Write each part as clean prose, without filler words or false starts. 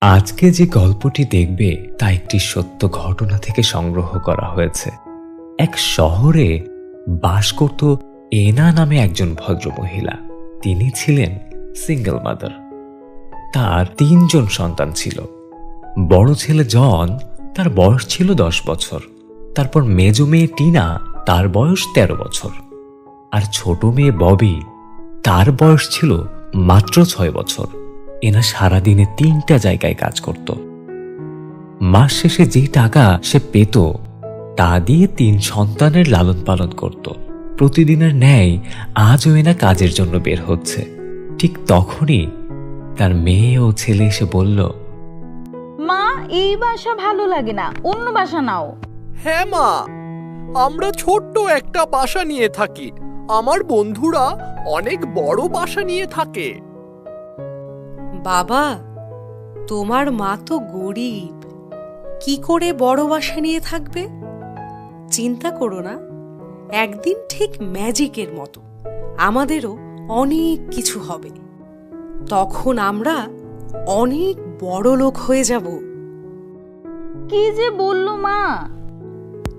আজকে যে গল্পটি দেখবে তা একটি সত্য ঘটনা থেকে সংগ্রহ করা হয়েছে। এক শহরে বাস করত এনা নামে একজন ভদ্রমহিলা। তিনি ছিলেন সিঙ্গেল মাদার। তার ৩ জন সন্তান ছিল। বড় ছেলে জন, তার বয়স ছিল ১০ বছর। তারপর মেজ মেয়ে টিনা, তার বয়স ১৩ বছর। আর ছোট মেয়ে ববি, তার বয়স ছিল মাত্র ৬ বছর। এনা সারাদিনে ৩টা জায়গায় কাজ করত। মাস শেষে যে টাকা সে পেত তা দিয়ে ৩ সন্তানের লালন পালন করত। প্রতিদিনের ন্যায় আজও এনা কাজের জন্য বের হচ্ছে। ঠিক তখনই তার মেয়ে ও ছেলে এসে বলল, মা, এই বাসা ভালো লাগে না, অন্য বাসা নাও। হ্যাঁ মা, আমরা ছোট্ট একটা বাসা নিয়ে থাকি। আমার বন্ধুরা অনেক বড় বাসা নিয়ে থাকে। বাবা, তোমার মা তো গরিব, কি করে বড় বাসা নিয়ে থাকবে? চিন্তা করো না, একদিন ঠিক ম্যাজিকের মতো আমাদেরও অনেক কিছু হবে। তখন আমরা অনেক বড় লোক হয়ে যাব। কি যে বললো মা।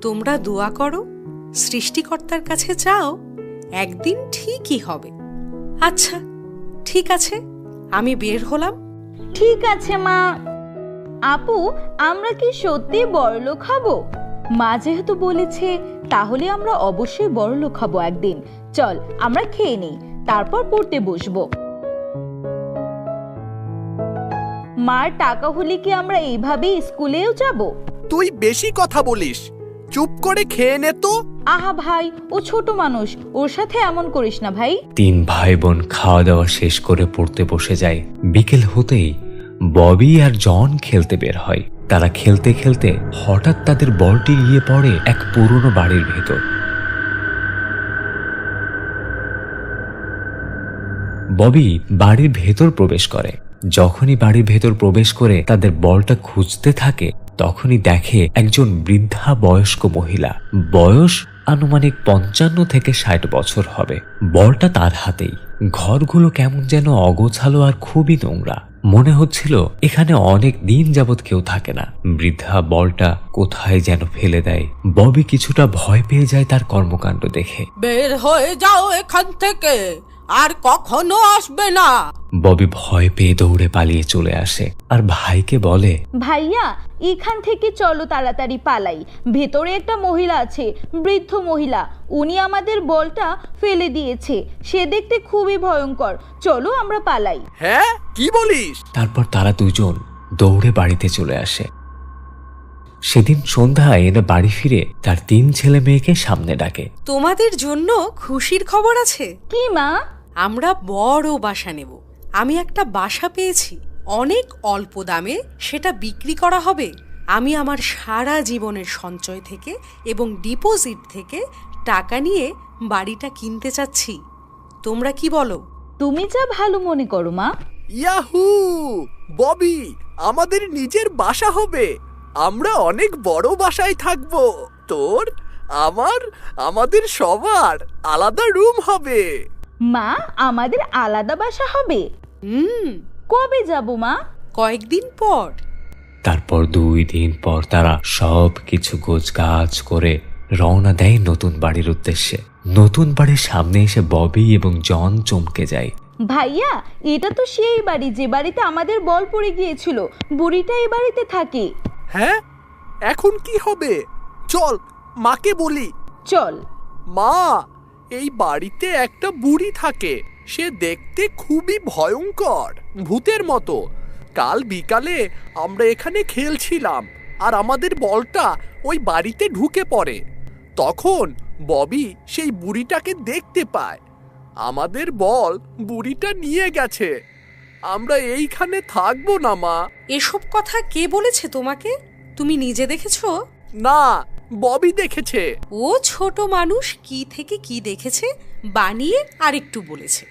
তোমরা দোয়া করো, সৃষ্টিকর্তার কাছে চাও, একদিন ঠিকই হবে। আচ্ছা, ঠিক আছে, আমি বের হলাম। ঠিক আছে মা। আপু, আমরা কি সত্যি বড়লোক হব? মা যেহেতু বলেছে, তাহলে আমরা অবশ্যই বড়লোক হব একদিন। চল আমরা খেয়ে নেই, তারপর পড়তে বসবো। মার টাকা হলে কি আমরা এইভাবেই স্কুলেও যাব? তুই বেশি কথা বলিস, চুপ করে খেয়ে নে তো। আহা ভাই, ও ছোট মানুষ, ওর সাথে এমন করিস না ভাই। ৩ ভাই বোন খাওয়া দাওয়া শেষ করে পড়তে বসে যায়। বিকেল হতেই ববি আর জন খেলতে বের হয়। তারা খেলতে খেলতে হঠাৎ তাদের বলটি গিয়ে পড়ে এক পুরনো বাড়ির ভেতর। ববি বাড়ির ভেতর প্রবেশ করে। যখনই বাড়ির ভেতর প্রবেশ করে তাদের বলটা খুঁজতে থাকে, তখনই দেখে একজন বৃদ্ধা বয়স্ক মহিলা। বয়স আনুমানিক ৫৫ থেকে ৬০ বছর হবে। বলটা তার হাতেই। ঘরগুলো কেমন যেন অগোছালো আর খুবই নোংরা। মনে হচ্ছিল এখানে অনেক দিন যাবৎ কেউ থাকে না। বৃদ্ধা বলটা কোথায় যেন ফেলে দেয়। ববি কিছুটা ভয় পেয়ে যায় তার কর্মকাণ্ড দেখে। বের হয়ে যাও এখান থেকে, আর কখনো আসবে না। ববি ভয় পেয়ে দৌড়ে পালিয়ে চলে আসে আর ভাইকে বলে, ভাইয়া, এখান থেকে চলো, তাড়াতাড়ি পালাই। ভেতরে একটা মহিলা আছে, বৃদ্ধ মহিলা। উনি আমাদের বলটা ফেলে দিয়েছে। সে দেখতে খুবই ভয়ঙ্কর। চলো আমরা পালাই। হ্যাঁ, কি বলিস? তারপর তারা দুজন দৌড়ে বাড়িতে চলে আসে। সেদিন সন্ধ্যায় এনে বাড়ি ফিরে তার ৩ ছেলে মেয়েকে সামনে ডাকে। তোমাদের জন্য খুশির খবর আছে। কি মা? আমরা বড় বাসা নেব। আমি একটা বাসা পেয়েছি, অনেক অল্প দামে সেটা বিক্রি করা হবে। আমি আমার সারা জীবনের সঞ্চয় থেকে এবং ডিপোজিট থেকে টাকা নিয়ে বাড়িটা কিনতে চাচ্ছি। তোমরা কি বলো? তুমি যা ভালো মনে করো মা। ইয়াহু! ববি, আমাদের নিজের বাসা হবে। আমরা অনেক বড় বাসায় থাকবো। তোর, আমার, আমাদের সবার আলাদা রুম হবে। মা, আমাদের আলাদা বাসা হবে? কবে যাব মা? কয়েকদিন পর। তারপর ২ দিন পর তারা সব কিছু গোছগাছ করে রওনা দেয় নতুন বাড়ির উদ্দেশ্যে। নতুন বাড়ির সামনে এসে ববি এবং জন চমকে যায়। ভাইয়া, এটা তো সেই বাড়ি যে বাড়িতে আমাদের বল পড়ে গিয়েছিল। বুড়িটা এই বাড়িতে থাকে। হ্যাঁ, এখন কি হবে? চল মাকে বলি। চল। মা, এই বাড়িতে একটা বুড়ি থাকে। সে দেখতে খুবই ভয়ঙ্কর, ভূতের মতো। কাল বিকালে আমরা এখানে খেলছিলাম আর আমাদের বলটা ওই বাড়িতে ঢুকে পড়ে। তখন ববি সেই বুড়িটাকে দেখতে পায়। আমাদের বল বুড়িটা নিয়ে গেছে। আমরা এইখানে থাকবো না মা। এসব কথা কে বলেছে তোমাকে? তুমি নিজে দেখেছো? না, ববি দেখেছে। ও ছোট মানুষ কি থেকে কি দেখেছে বানিয়ে আরেকটু বলেছে,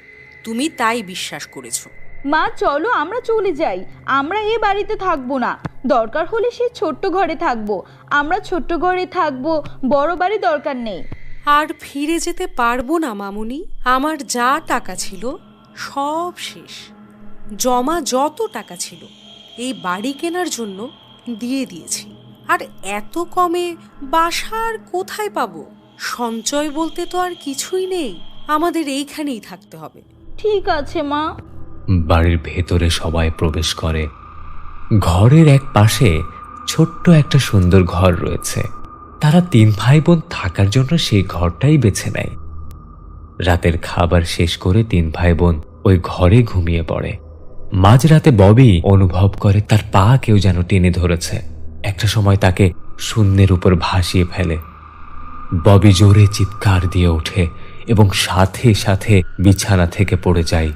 তুমি তাই বিশ্বাস করেছো। মা, চলো আমরা চলে যাই। আমরা এই বাড়িতে থাকবো না। দরকার হলে সে ছোট্ট ঘরে থাকবো। আমরা ছোট্ট ঘরে থাকবো, বড় বাড়ি দরকার নেই। আর ফিরে যেতে পারবো না মামুনি। আমার যা টাকা ছিল সব শেষ। জমা যত টাকা ছিল এই বাড়ি কেনার জন্য দিয়ে দিয়েছি। আর এত কমে বাসা আর কোথায় পাবো? সঞ্চয় বলতে তো আর কিছুই নেই, আমাদের এইখানেই থাকতে হবে। ঠিক আছে মা। বাড়ির ভেতরে সবাই প্রবেশ করে। ঘরের এক পাশে ছোট্ট একটা সুন্দর ঘর রয়েছে। তারা 3 ভাই বোন থাকার জন্য সেই ঘরটাই বেছে নেয়। রাতের খাবার শেষ করে 3 ভাই বোন ওই ঘরে ঘুমিয়ে পড়ে। মাঝরাতে ববি অনুভব করে তার পা কেউ যেন টেনে ধরেছে। একটা সময় তাকে শূন্যের উপর ভাসিয়ে ফেলে। ববি জোরে চিৎকার দিয়ে ওঠে এবং সাথে সাথে বিছানা থেকে পড়ে যায়।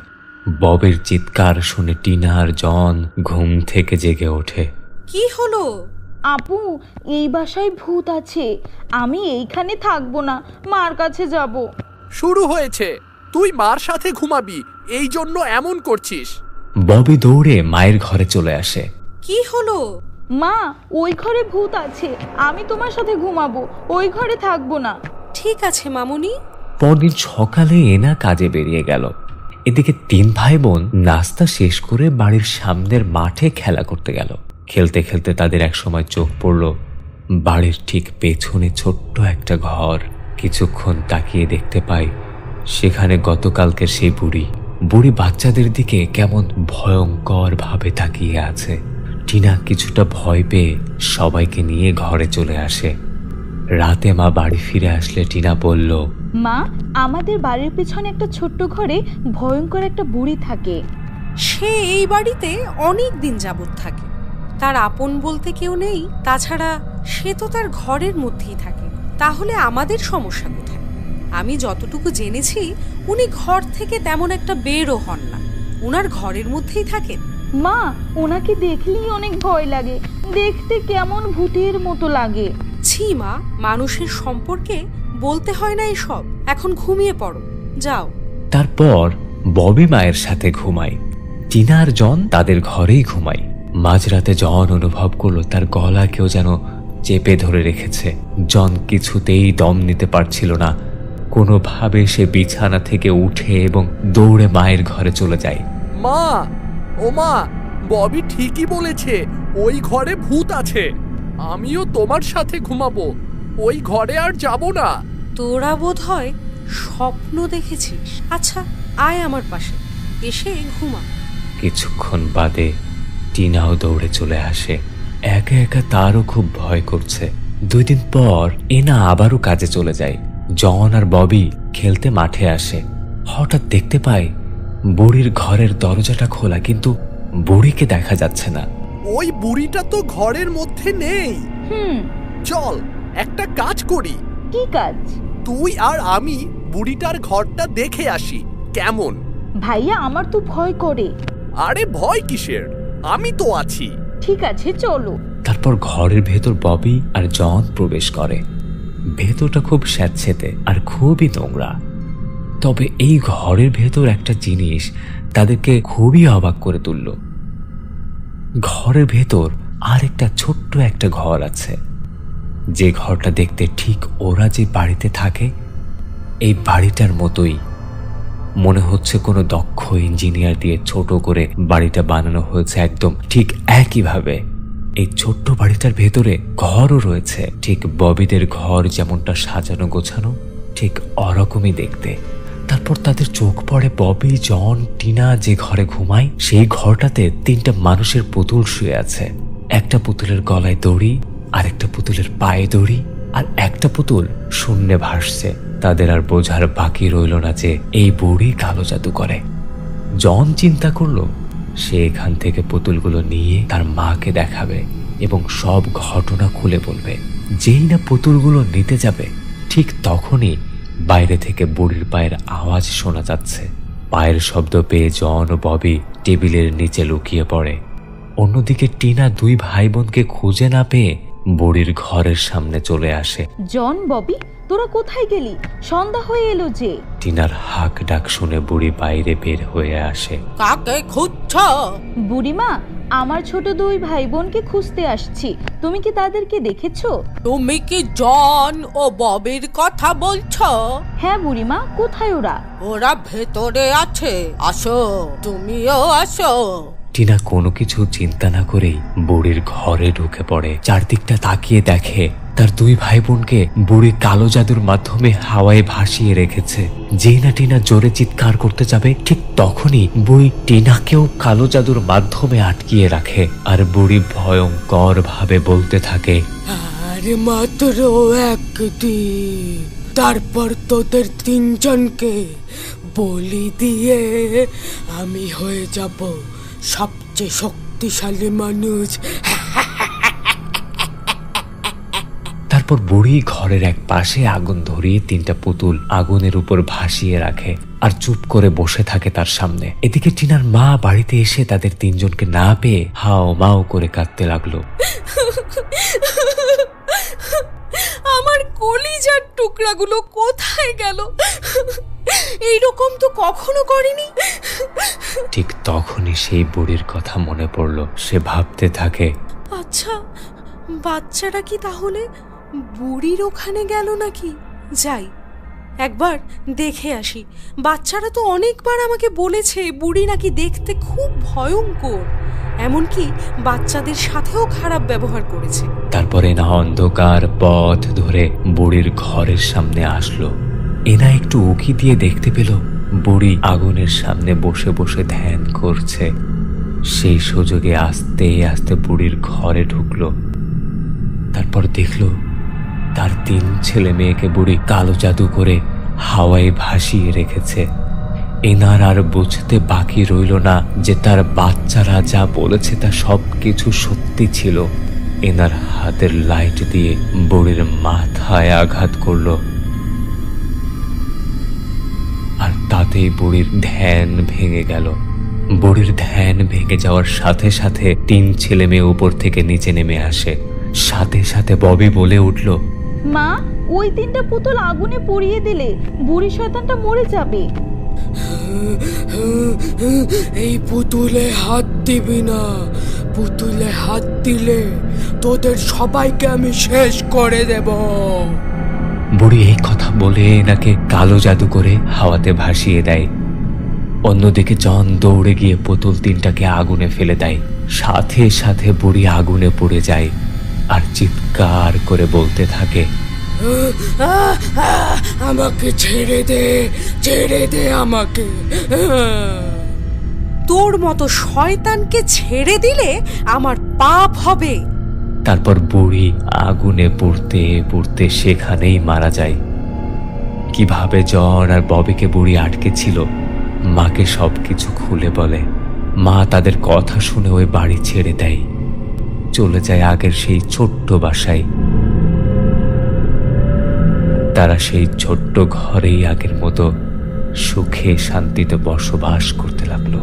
ববের চিৎকার শুনে টিনা আর জন ঘুম থেকে জেগে ওঠে। কি হলো? আপু, এই বাসায় ভূত আছে, আমি এইখানে থাকবো না, মার কাছে যাব। শুরু হয়েছে, তুই মার সাথে ঘুমাবি, এই জন্য এমন করছিস। ববি দৌড়ে মায়ের ঘরে চলে আসে। কি হলো? মা, ওই ঘরে ভূত আছে, আমি তোমার সাথে ঘুমাবো, ওই ঘরে থাকবো না। ঠিক আছে মামুনি। পরদিন সকালে এনা কাজে বেরিয়ে গেল। এদিকে 3 ভাই বোন নাস্তা শেষ করে বাড়ির সামনের মাঠে খেলা করতে গেল। খেলতে খেলতে তাদের এক সময় চোখ পড়ল বাড়ির ঠিক পেছনে ছোট্ট একটা ঘর। কিছুক্ষণ তাকিয়ে দেখতে পাই সেখানে গতকালকের সেই বুড়ি বাচ্চাদের দিকে কেমন ভয়ঙ্কর ভাবে তাকিয়ে আছে। টিনা কিছুটা ভয় পেয়ে সবাইকে নিয়ে ঘরে চলে আসে। রাতে মা বাড়ি ফিরে আসলে টিনা বলল, মা, আমাদের বাড়ির পেছনে একটা ছোট্ট ঘরে ভয়ঙ্কর একটা বুড়ি থাকে। সে এই বাড়িতে অনেক দিন যাবত থাকে, তার আপন বলতে কেউ নেই। তাছাড়া সে তো তার ঘরের মধ্যেই থাকে, তাহলে আমাদের সমস্যা কোথায়? আমি যতটুকু জেনেছি উনি ঘর থেকে তেমন একটা বেরও হন না, উনার ঘরের মধ্যেই থাকেন। মা, ওনাকে দেখলেই অনেক ভয় লাগে, দেখতে কেমন ভূতের মতো লাগে। ছি মা, মানুষের সম্পর্কে বলতে হয় না এসব। এখন ঘুমিয়ে পড়ো, যাও। তারপর ববি মায়ের সাথে ঘুমায়। টিনা আর জন তাদের ঘরেই ঘুমায়। মাঝরাতে জন অনুভব করলো তার গলা কেউ যেন চেপে ধরে রেখেছে। জন কিছুতেই দম নিতে পারছিল না। কোনোভাবে সে বিছানা থেকে উঠে এবং দৌড়ে মায়ের ঘরে চলে যায়। মা, ও মা, ববি ঠিকই বলেছে, ওই ঘরে ভূত আছে। আমিও তোমার সাথে ঘুমাবো, ওই ঘরে আর যাব না। তোরা বোধ হয় স্বপ্ন দেখেছিস। আচ্ছা, আয় আমার পাশে, এসে ঘুমা। কিছুক্ষণ বাদে টিনাও দৌড়ে চলে আসে। একা একা তারও খুব ভয় করছে। 2 দিন পর এনা আবারও কাজে চলে যায়। জন আর ববি খেলতে মাঠে আসে। হঠাৎ দেখতে পায় বুড়ির ঘরের দরজাটা খোলা, কিন্তু বুড়িকে দেখা যাচ্ছে না। ওই বুড়িটা তো ঘরের মধ্যে নেই। চল একটা কাজ করি। কি কাজ? তুই আর আমি বুড়িটার ঘরটা দেখে আসি, কেমন? ভাইয়া, আমার তো ভয় করে। আরে ভয় কিসের, আমি তো আছি। ঠিক আছে, চলো। তারপর ঘরের ভেতর ববি আর জন প্রবেশ করে। ভেতরটা খুব স্যাঁতসেঁতে আর খুবই নোংরা। তবে এই ঘরের ভেতর একটা জিনিস তাদেরকে খুবই অবাক করে তুলল। ঘরের ভেতর আরেকটা ছোট্ট একটা ঘর আছে, যে ঘরটা দেখতে ঠিক ওরা যে বাড়িতে থাকে এই বাড়িটার মতোই। মনে হচ্ছে কোনো দক্ষ ইঞ্জিনিয়ার দিয়ে ছোট করে বাড়িটা বানানো হয়েছে, একদম ঠিক একইভাবে। এই ছোট্ট বাড়িটার ভেতরে ঘরও রয়েছে, ঠিক ববিদের ঘর যেমনটা সাজানো গোছানো, ঠিক ওরকমই দেখতে। তারপর তাদের চোখ পড়ে ববি, জন, টিনা যে ঘরে ঘুমায় সেই ঘরটাতে 3টা মানুষের পুতুল শুয়ে আছে। একটা পুতুলের গলায় দড়ি, আরেকটা পুতুলের পায়ে দড়ি, আর একটা পুতুল শূন্যে ভাসছে। তাদের আর বোঝার বাকি রইল না যে এই বুড়ি কালো জাদু করে। জন চিন্তা করলো সে এখান থেকে পুতুলগুলো নিয়ে তার মাকে দেখাবে এবং সব ঘটনা খুলে বলবে। যেই না পুতুলগুলো নিতে যাবে ঠিক তখনই বাইরে থেকে বুড়ির পায়ের আওয়াজ শোনা যাচ্ছে। পায়ের শব্দ পেয়ে জন ও ববি টেবিলের নিচে লুকিয়ে পড়ে। অন্যদিকে টিনা 2 ভাই বোনকে খুঁজে না পেয়ে বুড়ির ঘরের সামনে চলে আসে। জন, ববি, তোরা কোথায় গেলি? সন্ধ্যা হয়ে এলো যে। টিনার হাঁক ডাক শুনে বুড়ি বাইরে বের হয়ে আসে। কাকে খুঁজছ? বুড়িমা, আমার ছোট 2 ভাই বোনকে খুঁজতে আসছি, তুমি কি তাদেরকে দেখেছো? তুমি কি জন ও ববির কথা বলছো? হ্যাঁ বুড়িমা, কোথায় ওরা? ওরা ভেতরে আছে, আসো, তুমিও আসো। টিনা কোনো কিছু চিন্তা না করেই বুড়ির ঘরে ঢুকে পড়ে। চারদিকটা তাকিয়ে দেখে তার দুই ভাই বোনকে বুড়ি কালো জাদুর মাধ্যমে হাওয়ায় ভাসিয়ে রেখেছে। যেই না টিনা জোরে চিৎকার করতে যাবে, ঠিক তখনই বুড়ি টিনাকেও কালো জাদুর মাধ্যমে আটকিয়ে রাখে। আর বুড়ি ভয়ঙ্কর ভাবে বলতে থাকে, আর মাত্র একদিন, তারপর তোদের তিনজনকে বলি দিয়ে আমি হয়ে যাব সবচেয়ে শক্তিশালী মানুষ। তারপর বুড়ি ঘরের এক পাশে আগুন ধরিয়ে 3টা পুতুল আগুনের উপর ভাসিয়ে রাখে আর চুপ করে বসে থাকে তার সামনে। এদিকে টিনার মা বাড়িতে এসে তাদের 3জনকে না পেয়ে হাও মাও করে কাঁদতে লাগলো। আমার কলিজার টুকরাগুলো কোথায় গেল? এইরকম তো কখনো করিনি। ঠিক তখনই সেই বুড়ির কথা মনে পড়ল। সে ভাবতে থাকে, আচ্ছা, বাচ্চারা কি তাহলে বুড়ির ওখানে গেল নাকি? যাই, একবার দেখে আসি। বাচ্চারা তো অনেকবার আমাকে বলেছে বুড়ি নাকি দেখতে খুব ভয়ঙ্কর, এমনকি বাচ্চাদের সাথেও খারাপ ব্যবহার করেছে। তারপরে না অন্ধকার পথ ধরে বুড়ির ঘরের সামনে আসলো। এনা একটু উকি দিয়ে দেখতে পেল বুড়ি আগুনের সামনে বসে বসে ধ্যান করছে। সেই সুযোগে আস্তে আস্তে বুড়ির ঘরে ঢুকলো। তারপর দেখলো তার 3 ছেলে মেয়েকে বুড়ি কালো জাদু করে হাওয়ায় ভাসিয়ে রেখেছে। এনার আর বুঝতে বাকি রইল না যে তার বাচ্চারা যা বলেছে তা সবকিছু সত্যি ছিল। এনার হাতের লাইট দিয়ে বুড়ির মাথায় আঘাত করলো, আর তাতেই বুড়ির ধ্যান ভেঙে গেল। বুড়ির ধ্যান ভেঙে যাওয়ার সাথে সাথে 3 ছেলে মেয়ে উপর থেকে নিচে নেমে আসে। সাথে সাথে ববি বলে উঠল, মা, ওই 3টা পুতুল আগুনে পুড়িয়ে দিলে বুড়ি শয়তানটা মরে যাবে। এই পুতুলে হাত দিবি না, পুতুলে হাত দিলে তোদের সবাইকে আমি শেষ করে দেব। বুড়ি এই কথা বলে এনাকে কালো জাদু করে হাওয়াতে ভাসিয়ে দেয়। অন্যদিকে জন দৌড়ে গিয়ে পুতুল 3টাকে আগুনে ফেলে দেয়। সাথে সাথে বুড়ি আগুনে পুড়ে যায় আর চিৎকার করে বলতে থাকে, আমাকে ছেড়ে দে, ছেড়ে দে আমাকে। তোর মতো শয়তানকে ছেড়ে দিলে আমার পাপ হবে। তারপর বুড়ি আগুনে পুড়তে পুড়তে সেখানেই মারা যায়। কিভাবে জন আর ববিকে বুড়ি আটকে ছিল মাকে সবকিছু খুলে বলে। মা তাদের কথা শুনে ওই বাড়ি ছেড়ে দেয়, চলে যায় আগের সেই ছোট্ট বাসায়। তারা সেই ছোট্ট ঘরেই আগের মতো সুখে শান্তিতে বসবাস করতে লাগলো।